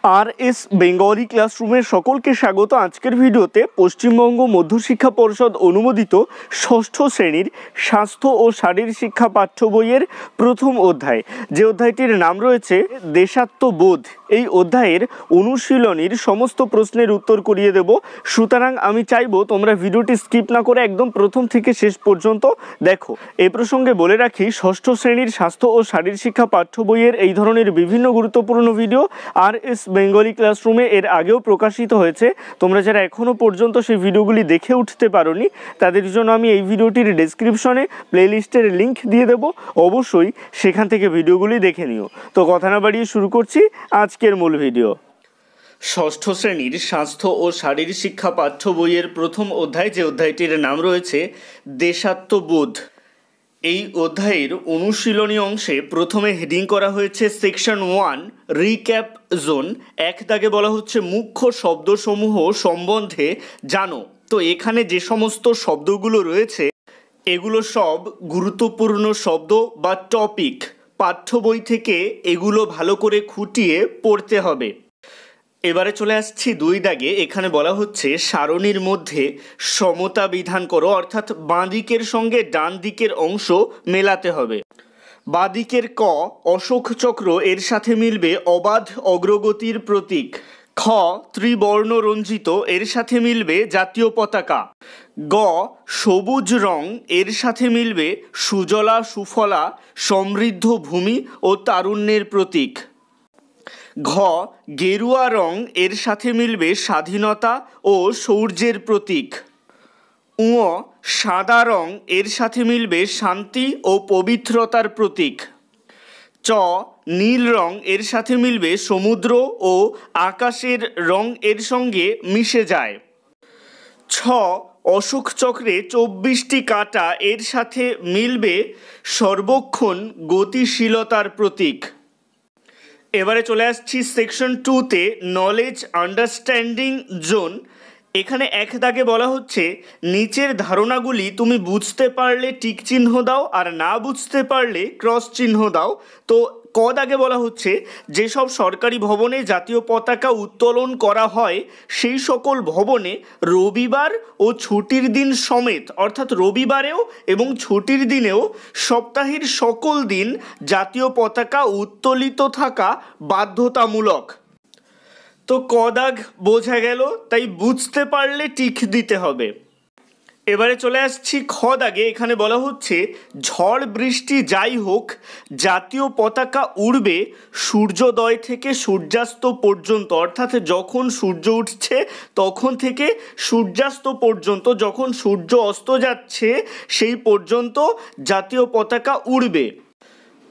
RS Bengali ক্লাসরুমের সকলকে স্বাগত। আজকের ভিডিওতে পশ্চিমবঙ্গ মধ্যশিক্ষা পর্ষদ অনুমোদিত ষষ্ঠ শ্রেণীর স্বাস্থ্য ও শারীর শিক্ষা পাঠ্য বইয়ের প্রথম অধ্যায়, যে অধ্যায়টির নাম রয়েছে দেশাত্মবোধ, এই অধ্যায়ের অনুশীলনীর সমস্ত প্রশ্নের উত্তর করিয়ে দেব। সুতরাং আমি চাইবো তোমরা ভিডিওটি স্কিপ না করে একদম প্রথম থেকে শেষ পর্যন্ত দেখো। এই প্রসঙ্গে বলে রাখি, ষষ্ঠ শ্রেণীর স্বাস্থ্য ও শারীর শিক্ষা পাঠ্য বইয়ের এই ধরনের বিভিন্ন গুরুত্বপূর্ণ ভিডিও RS বেঙ্গলি ক্লাসরুমে এর আগেও প্রকাশিত হয়েছে। তোমরা যারা এখনও পর্যন্ত সেই ভিডিওগুলি দেখে উঠতে পারোনি, তাদের জন্য আমি এই ভিডিওটির ডেসক্রিপশনে প্লেলিস্টের লিঙ্ক দিয়ে দেব, অবশ্যই সেখান থেকে ভিডিওগুলি দেখে নিও। তো কথা না বাড়িয়ে শুরু করছি আজকের মূল ভিডিও। ষষ্ঠ শ্রেণীর স্বাস্থ্য ও শারীর শিক্ষা পাঠ্য বইয়ের প্রথম অধ্যায়, যে অধ্যায়টির নাম রয়েছে দেশাত্মবোধ। এই অধ্যায়ের অনুশীলনী অংশে প্রথমে হেডিং করা হয়েছে সেকশন 1 রিক্যাপ জোন। এক দাগে বলা হচ্ছে মুখ্য শব্দসমূহ সম্বন্ধে জানো। তো এখানে যে সমস্ত শব্দগুলো রয়েছে এগুলো সব গুরুত্বপূর্ণ শব্দ বা টপিক। পাঠ্য বই থেকে এগুলো ভালো করে খুঁটিয়ে পড়তে হবে। এবারে চলে আসছি 2 দাগে। এখানে বলা হচ্ছে সারণীর মধ্যে সমতা বিধান করো, অর্থাৎ বাঁ দিকের সঙ্গে ডান দিকের অংশ মেলাতে হবে। বাঁ দিকের ক অশোক চক্র, এর সাথে মিলবে অবাধ অগ্রগতির প্রতীক। খ ত্রিবর্ণ রঞ্জিত, এর সাথে মিলবে জাতীয় পতাকা। গ সবুজ রং, এর সাথে মিলবে সুজলা সুফলা সমৃদ্ধ ভূমি ও তারুণ্যের প্রতীক। ঘ গেরুয়া রং, এর সাথে মিলবে স্বাধীনতা ও শৌর্যের প্রতীক। ঙ সাদা রং, এর সাথে মিলবে শান্তি ও পবিত্রতার প্রতীক। চ নীল রং, এর সাথে মিলবে সমুদ্র ও আকাশের রং এর সঙ্গে মিশে যায়। ছ অশোক চক্রে 24টি কাঁটা, এর সাথে মিলবে সর্বক্ষণ গতিশীলতার প্রতীক। এবারে চলে আসছি সেকশন 2তে নলেজ আন্ডারস্ট্যান্ডিং জোন। এখানে এক দাগে বলা হচ্ছে নিচের ধারণাগুলি তুমি বুঝতে পারলে টিক চিহ্ন দাও, আর না বুঝতে পারলে ক্রস চিহ্ন দাও। তো ক দাগে বলা হচ্ছে যেসব সরকারি ভবনে জাতীয় পতাকা উত্তোলন করা হয় সেই সকল ভবনে রবিবার ও ছুটির দিন সমেত, অর্থাৎ রবিবারেও এবং ছুটির দিনেও সপ্তাহের সকল দিন জাতীয় পতাকা উত্তোলিত থাকা বাধ্যতামূলক। তো ক দাগ বোঝা গেল, তাই বুঝতে পারলে টিক দিতে হবে। এবারে চলে আসছি খ দাগে। এখানে বলা হচ্ছে ঝড় বৃষ্টি যাই হোক জাতীয় পতাকা উড়বে সূর্যোদয় থেকে সূর্যাস্ত পর্যন্ত, অর্থাৎ যখন সূর্য উঠছে তখন থেকে সূর্যাস্ত পর্যন্ত, যখন সূর্য অস্ত যাচ্ছে সেই পর্যন্ত জাতীয় পতাকা উড়বে।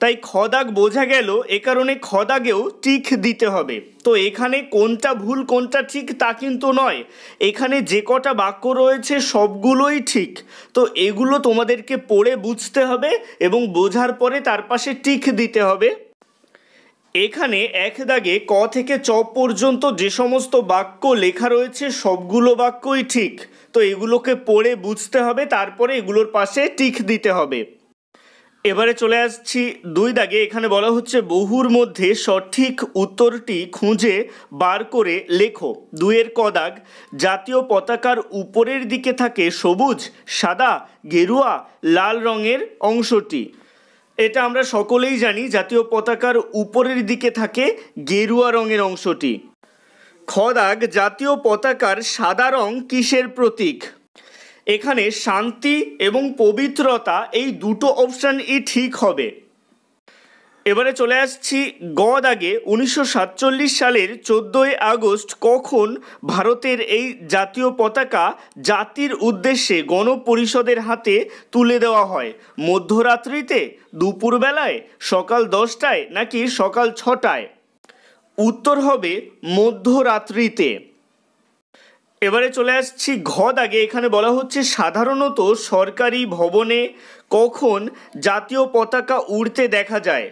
তাই খ দাগ বোঝা গেল, এ কারণে খ দাগেও টিক দিতে হবে। তো এখানে কোনটা ভুল কোনটা ঠিক তা কিন্তু নয়, এখানে যে কটা বাক্য রয়েছে সবগুলোই ঠিক। তো এগুলো তোমাদেরকে পড়ে বুঝতে হবে এবং বোঝার পরে তার পাশে টিক দিতে হবে। এখানে এক দাগে ক থেকে চ পর্যন্ত যে সমস্ত বাক্য লেখা রয়েছে সবগুলো বাক্যই ঠিক। তো এগুলোকে পড়ে বুঝতে হবে, তারপরে এগুলোর পাশে টিক দিতে হবে। এবারে চলে আসছি 2 দাগে। এখানে বলা হচ্ছে বহুর মধ্যে সঠিক উত্তরটি খুঁজে বার করে লেখো। 2 এর ক দাগ জাতীয় পতাকার উপরের দিকে থাকে সবুজ, সাদা, গেরুয়া, লাল রঙের অংশটি। এটা আমরা সকলেই জানি, জাতীয় পতাকার উপরের দিকে থাকে গেরুয়া রঙের অংশটি। খ দাগ জাতীয় পতাকার সাদা রং কিসের প্রতীক? এখানে শান্তি এবং পবিত্রতা, এই দুটো অপশানই ঠিক হবে। এবারে চলে আসছি গ দাগে 1947 সালের 14ই আগস্ট কখন ভারতের এই জাতীয় পতাকা জাতির উদ্দেশ্যে গণপরিষদের হাতে তুলে দেওয়া হয়? মধ্যরাত্রিতে, দুপুরবেলায়, সকাল 10টায় নাকি সকাল 6টায়? উত্তর হবে মধ্যরাত্রিতে। এবারে চলে আসছি ঘ দাগে। এখানে বলা হচ্ছে সাধারণত সরকারি ভবনে কখন জাতীয় পতাকা উড়তে দেখা যায়?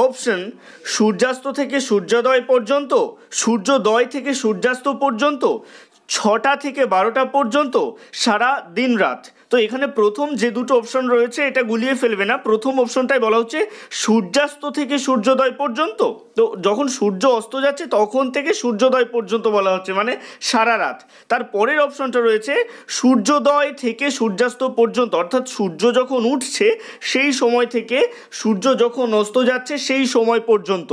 অপশন সূর্যাস্ত থেকে সূর্যোদয় পর্যন্ত, সূর্যোদয় থেকে সূর্যাস্ত পর্যন্ত, 6টা থেকে 12টা পর্যন্ত, সারা দিন রাত। তো এখানে প্রথম যে দুটো অপশন রয়েছে এটা গুলিয়ে ফেলবে না। প্রথম অপশনটাই বলা হচ্ছে সূর্যাস্ত থেকে সূর্যোদয় পর্যন্ত। তো যখন সূর্য অস্ত যাচ্ছে তখন থেকে সূর্যোদয় পর্যন্ত বলা হচ্ছে, মানে সারা রাত। তার পরের অপশনটা রয়েছে সূর্যোদয় থেকে সূর্যাস্ত পর্যন্ত, অর্থাৎ সূর্য যখন উঠছে সেই সময় থেকে সূর্য যখন অস্ত যাচ্ছে সেই সময় পর্যন্ত।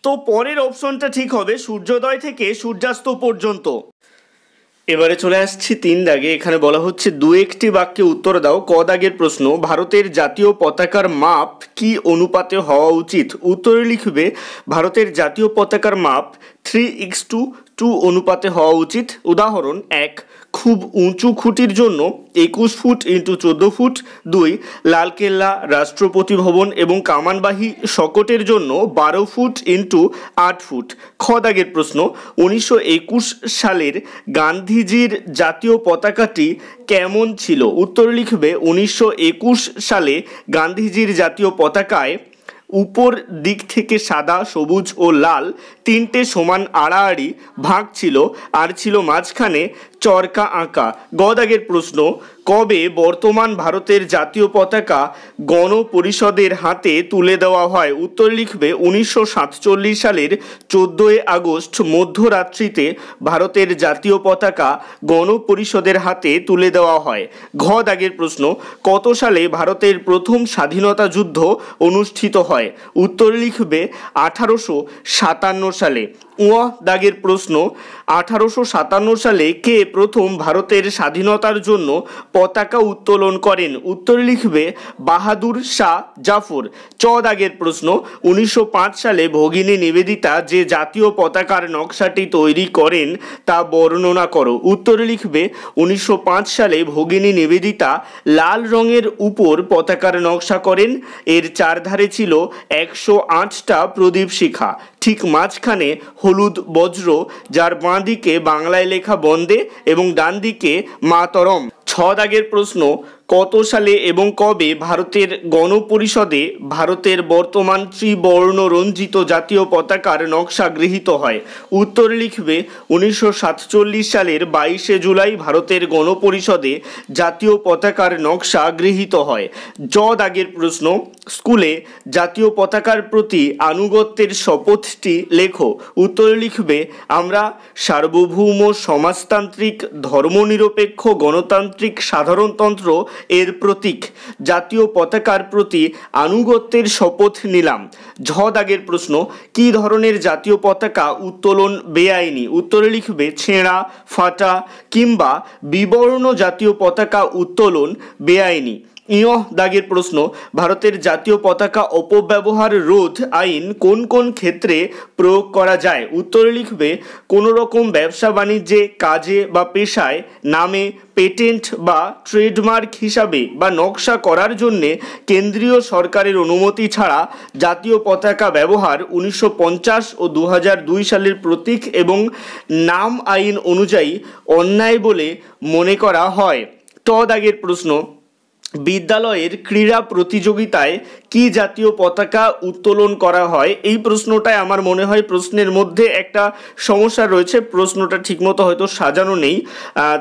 তো পরের অপশনটা ঠিক হবে সূর্যোদয় থেকে সূর্যাস্ত পর্যন্ত। এবারে চলে আসছি 3 দাগে। এখানে বলা হচ্ছে দু একটি বাক্যে উত্তর দাও। ক দাগের প্রশ্ন, ভারতের জাতীয় পতাকার মাপ কি অনুপাতে হওয়া উচিত? উত্তরে লিখবে ভারতের জাতীয় পতাকার মাপ 3:2 অনুপাতে হওয়া উচিত। উদাহরণ 1, খুব উঁচু খুঁটির জন্য 21 ফুট ইন্টু 14 ফুট। 2, লালকেল্লা, রাষ্ট্রপতি ভবন এবং কামানবাহী শকটের জন্য 12 ফুট ইন্টু 8 ফুট। খ দাগের প্রশ্ন, 1921 সালের গান্ধীজির জাতীয় পতাকাটি কেমন ছিল? উত্তর লিখবে 1921 সালে গান্ধীজির জাতীয় পতাকায় উপর দিক থেকে সাদা, সবুজ ও লাল 3টে সমান আড়াআড়ি ভাগ ছিল, আর ছিল মাঝখানে চরকা আঁকা। গ দাগের প্রশ্ন, কবে বর্তমান ভারতের জাতীয় পতাকা গণপরিষদের হাতে তুলে দেওয়া হয়? উত্তর লিখবে 1947 সালের 14 আগস্ট মধ্যরাত্রিতে ভারতের জাতীয় পতাকা গণপরিষদের হাতে তুলে দেওয়া হয়। ঘ দাগের প্রশ্ন, কত সালে ভারতের প্রথম স্বাধীনতা যুদ্ধ অনুষ্ঠিত হয়? উত্তর লিখবে 1857 সালে। ও দাগের প্রশ্ন, 1857 সালে কে প্রথম ভারতের স্বাধীনতার জন্য পতাকা উত্তোলন করেন? উত্তর লিখবে বাহাদুর শাহ জাফর। চ দাগের প্রশ্ন, 1905 সালে ভগিনী নিবেদিতা যে জাতীয় পতাকার নকশাটি তৈরি করেন তা বর্ণনা করো। উত্তর লিখবে 1905 সালে ভগিনী নিবেদিতা লাল রঙের উপর পতাকার নকশা করেন। এর চারধারে ছিল 108টা প্রদীপ শিখা, ঠিক মাঝখানে হলুদ বজ্র, যার বাঁ দিকে বাংলায় লেখা বন্দে এবং ডান দিকে মাতরম। ছ দাগের প্রশ্ন, কত সালে এবং কবে ভারতের গণপরিষদে ভারতের বর্তমান ত্রিবর্ণ রঞ্জিত জাতীয় পতাকার নকশা গৃহীত হয়? উত্তর লিখবে 1947 সালের 22 জুলাই ভারতের গণপরিষদে জাতীয় পতাকার নকশা গৃহীত হয়। জ দাগের প্রশ্ন, স্কুলে জাতীয় পতাকার প্রতি আনুগত্যের শপথটি লেখো। উত্তর লিখবে আমরা সার্বভৌম সমাজতান্ত্রিক ধর্মনিরপেক্ষ গণতান্ত্রিক সাধারণতন্ত্র এর প্রতীক জাতীয় পতাকার প্রতি আনুগত্যের শপথ নিলাম। ঝ দাগের প্রশ্ন, কি ধরনের জাতীয় পতাকা উত্তোলন বেআইনি? উত্তরে লিখবে ছেঁড়া, ফাটা কিংবা বিবর্ণ জাতীয় পতাকা উত্তোলন বেআইনি। ইয় দাগের প্রশ্ন, ভারতের জাতীয় পতাকা অপব্যবহার রোধ আইন কোন কোন ক্ষেত্রে প্রয়োগ করা যায়? উত্তরে লিখবে কোনো রকম ব্যবসা বাণিজ্যে, কাজে বা পেশায়, নামে, পেটেন্ট বা ট্রেডমার্ক হিসাবে বা নকশা করার জন্যে কেন্দ্রীয় সরকারের অনুমতি ছাড়া জাতীয় পতাকা ব্যবহার 1950 ও 2002 সালের প্রতীক এবং নাম আইন অনুযায়ী অন্যায় বলে মনে করা হয়। ট দাগের প্রশ্ন, বিদ্যালয়ের ক্রীড়া প্রতিযোগিতায় কি জাতীয় পতাকা উত্তোলন করা হয়? এই প্রশ্নটাই আমার মনে হয় প্রশ্নের মধ্যে একটা সমস্যা রয়েছে, প্রশ্নটা ঠিকমতো হয়তো সাজানো নেই।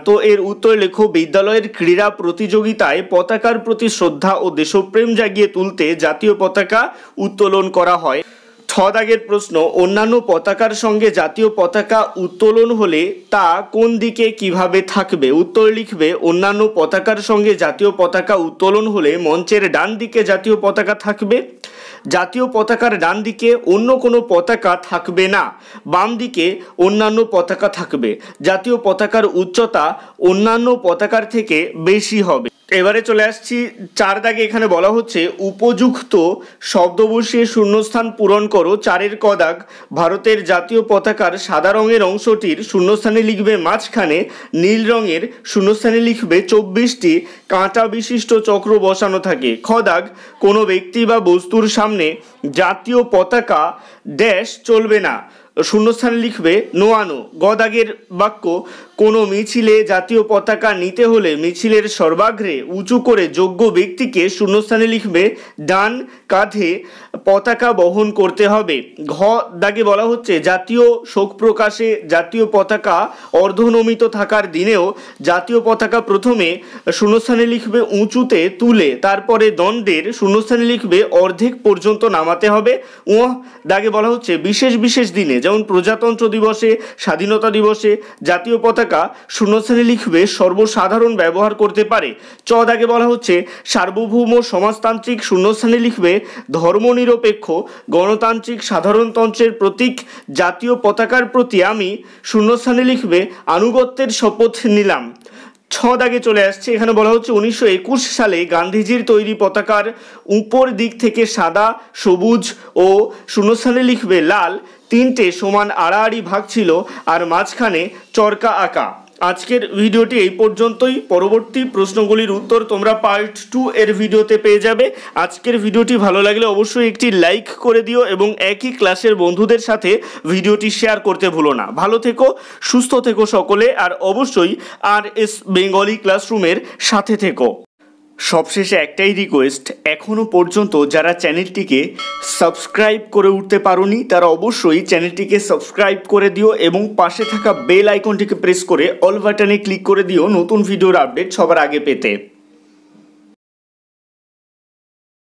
তো এর উত্তর লেখো বিদ্যালয়ের ক্রীড়া প্রতিযোগিতায় পতাকার প্রতি শ্রদ্ধা ও দেশপ্রেম জাগিয়ে তুলতে জাতীয় পতাকা উত্তোলন করা হয়। ছ দাগের প্রশ্ন, অন্যান্য পতাকার সঙ্গে জাতীয় পতাকা উত্তোলন হলে তা কোন দিকে কিভাবে থাকবে? উত্তর লিখবে অন্যান্য পতাকার সঙ্গে জাতীয় পতাকা উত্তোলন হলে মঞ্চের ডান দিকে জাতীয় পতাকা থাকবে। জাতীয় পতাকার ডান দিকে অন্য কোনো পতাকা থাকবে না, বাম দিকে অন্যান্য পতাকা থাকবে। জাতীয় পতাকার উচ্চতা অন্যান্য পতাকার থেকে বেশি হবে। এবারে চলে আসছি 4 দাগে। এখানে বলা হচ্ছে উপযুক্ত শব্দ বসিয়ে শূন্যস্থান পূরণ করো। 4-এর ক দাগ, ভারতের জাতীয় পতাকার সাদা রঙের অংশটির শূন্যস্থানে লিখবে মাঝখানে, নীল রঙের শূন্যস্থানে লিখবে 24টি কাঁটা বিশিষ্ট চক্র বসানো থাকে। খ দাগ, কোনো ব্যক্তি বা বস্তুর সামনে জাতীয় পতাকা ড্যাশ চলবে না। শূন্যস্থানে লিখবে নোয়ানো। গ দাগের বাক্য, কোনো মিছিলে জাতীয় পতাকা নিতে হলে মিছিলের সর্বাগ্রে উঁচু করে যোগ্য ব্যক্তিকে শূন্যস্থানে লিখবে ডান কাঁধে পতাকা বহন করতে হবে। ঘ দাগে বলা হচ্ছে জাতীয় শোক প্রকাশে জাতীয় পতাকা অর্ধনমিত থাকার দিনেও জাতীয় পতাকা প্রথমে শূন্যস্থানে লিখবে উঁচুতে তুলে তারপরে দণ্ডের শূন্যস্থানে লিখবে অর্ধেক পর্যন্ত নামাতে হবে। ও দাগে বলা হচ্ছে বিশেষ বিশেষ দিনে যেমন প্রজাতন্ত্র দিবসে, স্বাধীনতা দিবসে জাতীয় পতাকা শূন্যস্থানে লিখবে সর্বসাধারণ ব্যবহার করতে পারে। চ দাগে বলা হচ্ছে সার্বভৌম সমাজতান্ত্রিক শূন্যস্থানে লিখবে ধর্মনিরপেক্ষ গণতান্ত্রিক সাধারণতন্ত্রের প্রতীক জাতীয় পতাকার প্রতি আমি শূন্যস্থানে লিখবে আনুগত্যের শপথ নিলাম। ছ দাগে চলে আসছে, এখানে বলা হচ্ছে 1921 সালে গান্ধীজির তৈরি পতাকার উপর দিক থেকে সাদা, সবুজ ও শূন্যস্থানে লিখবে লাল তিনটে সমান আড়াআড়ি ভাগ ছিল আর মাঝখানে চরকা আঁকা। আজকের ভিডিওটি এই পর্যন্তই। পরবর্তী প্রশ্নগুলির উত্তর তোমরা পার্ট 2 এর ভিডিওতে পেয়ে যাবে। আজকের ভিডিওটি ভালো লাগলে অবশ্যই একটি লাইক করে দিও এবং একই ক্লাসের বন্ধুদের সাথে ভিডিওটি শেয়ার করতে ভুলো না। ভালো থেকো, সুস্থ থেকো সকলে, আর অবশ্যই RS বেঙ্গলি ক্লাসরুমের সাথে থেকো। সবশেষে একটাই রিকোয়েস্ট, এখনও পর্যন্ত যারা চ্যানেলটিকে সাবস্ক্রাইব করে উঠতে পারোনি তারা অবশ্যই চ্যানেলটিকে সাবস্ক্রাইব করে দিও এবং পাশে থাকা বেল আইকনটিকে প্রেস করে অল বাটনে ক্লিক করে দিও নতুন ভিডিওর আপডেট সবার আগে পেতে।